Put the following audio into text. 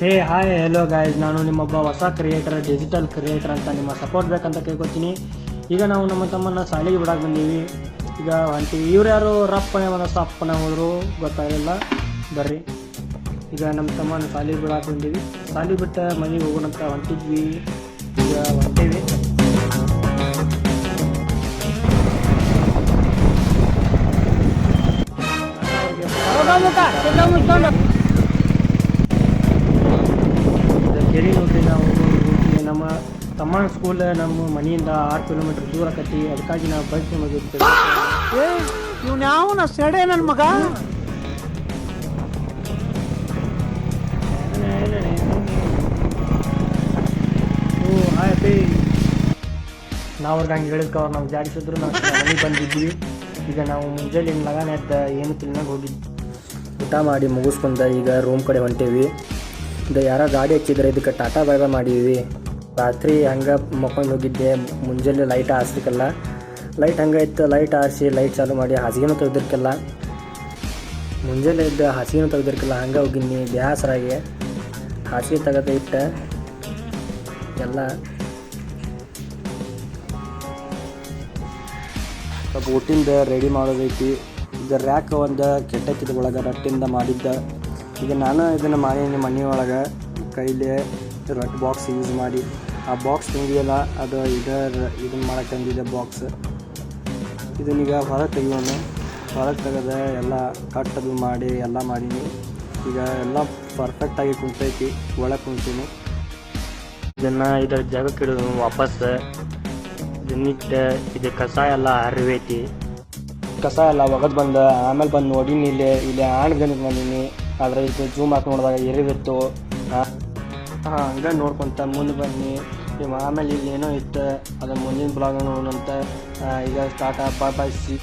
ಹೇ hi hello guys, ನಾನು ನಿಮ್ಮೊಬ್ಬ ಹೊಸ creator, digital creator ಅಂತ ನಿಮ್ಮ ಸಪೋರ್ಟ್ ಬೇಕಂತ ಕೇಳ್ಕೊತೀನಿ. ಈಗ ನಾವು ನಮ್ಮ ತಮ್ಮನ್ನ ಶಾಲೆಗೆ ಬಿಡಕ್ಕೆ ಬಂದೀವಿ. ಈಗ ಹೊಂಟೀವಿ. ಇವ್ರು ಯಾರು ರಪ್ಪನೆ ಒಂದಷ್ಟು ಅಪ್ಪನೆ ಹೋದರು ಗೊತ್ತಾಗಲಿಲ್ಲ. ಬರ್ರಿ, ಈಗ ನಮ್ಮ ತಮ್ಮನ ಶಾಲೆಗೆ ಬಿಡಕ್ಕೆ ಬಂದೀವಿ. ಶಾಲೆ ಬಿಟ್ಟು ಮನೆಗೆ ಹೋಗೋಣಂತ ಹೊಂಟಿದ್ವಿ. ಈಗ ಹೊಂಟೀವಿ. ಕೆರಿ ನೋಡ್ರಿ, ನಾವು ನಮ್ಮ ತಮ್ಮನ ಸ್ಕೂಲ್ ನಮ್ಮ ಮನೆಯಿಂದ 6 ಕಿಲೋಮೀಟರ್ ದೂರ ಆಕತಿ. ಅದಕ್ಕಾಗಿ ನಾವು ಬೈಕ್ ಹೋಗಿರ್ತೇವೆ. ಇವ್ನು ಯಾವನ ಸೆಡೆ ನನ್ನ ಮಗ. ನಾವು ಅವ್ರಿಗೆ ಹಂಗೆ ಹೇಳಿದ್ಕ ಅವ್ರು ನಾವು ಜಾಡಿಸಿದ್ರು. ನಾವು ಮನೆಗೆ ಬಂದಿದ್ವಿ. ಈಗ ನಾವು ಮುಂಜಾನೆ ಲಗಾನ ಎದ್ದ ಏನು ತಿನ್ನಾಗ ಹೋಗಿದ್ವಿ. ಊಟ ಮಾಡಿ ಮುಗಿಸ್ಕೊಂಡ ಈಗ ರೂಮ್ ಕಡೆ ಹೊಂಟೇವಿ. ಇದು ಯಾರೋ ಗಾಡಿ ಹಚ್ಚಿದ್ರೆ ಇದಕ್ಕೆ ಟಾಟಾ ಬಾಯ್ ಬಾಯ್ ಮಾಡೀವಿ. ರಾತ್ರಿ ಹಂಗೆ ಮಕ್ಕೊಂಡು ಹೋಗಿದ್ದೆ. ಮುಂಜಾನೆ ಲೈಟ್ ಹಾರಿಸ್ಲಿಕ್ಕಲ್ಲ, ಲೈಟ್ ಹಂಗೆ ಇತ್ತು. ಲೈಟ್ ಹಾರಿಸಿ ಲೈಟ್ ಚಾಲು ಮಾಡಿ ಹಾಸಿಗೆನೂ ತೆಗ್ದಿರ್ಕಿಲ್ಲ. ಮುಂಜಾನೆ ಇದ್ದ ಹಾಸಿಗೆನೂ ತೆಗ್ದಿರ್ಕಿಲ್ಲ. ಹಂಗೆ ಹೋಗಿನಿ ಬೇಸರಾಗಿ ಹಾಸಿಗೆ ತೆಗೆದ ಇಟ್ಟ ಎಲ್ಲ ಸ್ವಲ್ಪ ಊಟಿಂದ ರೆಡಿ ಮಾಡೋದೈತಿ. ಇದು ರ್ಯಾಕ್ ಒಂದು ಕೆಟ್ಟೈತಿದ ಒಳಗೆ ರಟ್ಟಿಂದ ಮಾಡಿದ್ದ. ಈಗ ನಾನು ಇದನ್ನು ಮಾಡೀನಿ ಮನೆಯೊಳಗೆ ಕೈಲೇ ರೊಟ್ಟಿ ಬಾಕ್ಸ್ ಯೂಸ್ ಮಾಡಿ. ಆ ಬಾಕ್ಸ್ ತಂದಿದೆಯಲ್ಲ, ಅದು ಇದನ್ನು ಮಾಡಕ್ಕೆ ತಂದಿದೆ ಬಾಕ್ಸ್. ಇದನ್ನೀಗ ಹೊರಗೆ ತೆಗಿಯೋನು. ಹೊರಗೆ ತೆಗೆದ ಎಲ್ಲ ಕಟ್ಟದು ಮಾಡಿ ಎಲ್ಲ ಮಾಡೀನಿ. ಈಗ ಎಲ್ಲ ಪರ್ಫೆಕ್ಟಾಗಿ ಕುಂತೈತಿ. ಒಳಗೆ ಕುಂತೀನಿ. ಇದನ್ನು ಇದರ ಜಾಗಕ್ಕೆ ಇಡೋದು ವಾಪಸ್. ಇದನ್ನಿಟ್ಟು ಇದು ಕಸ ಎಲ್ಲ ಹರಿವೈತಿ. ಕಸ ಎಲ್ಲ ಒಗದು ಬಂದು ಆಮೇಲೆ ಬಂದು ನೋಡೀನಿ. ಇಲ್ಲಿ ಆಣ್ಗಂದು ಬಂದೀನಿ. ಆದರೆ ಇದು ಜೂಮ್ ಹಾಕಿ ನೋಡಿದಾಗ ಎರಿವಿತ್ತು. ಹಂಗೆ ನೋಡ್ಕೊತ ಮುಂದೆ ಬನ್ನಿ. ಆಮೇಲೆ ಇಲ್ಲಿ ಏನೋ ಇತ್ತು, ಅದು ಮುಂದಿನ ಬ್ಲಾಗ್ ನೋಡೋಣಂತ. ಈಗ ಸ್ಟಾರ್ಟ್ ಬಾಯ್ ಬಾಯ್ ಸಿ.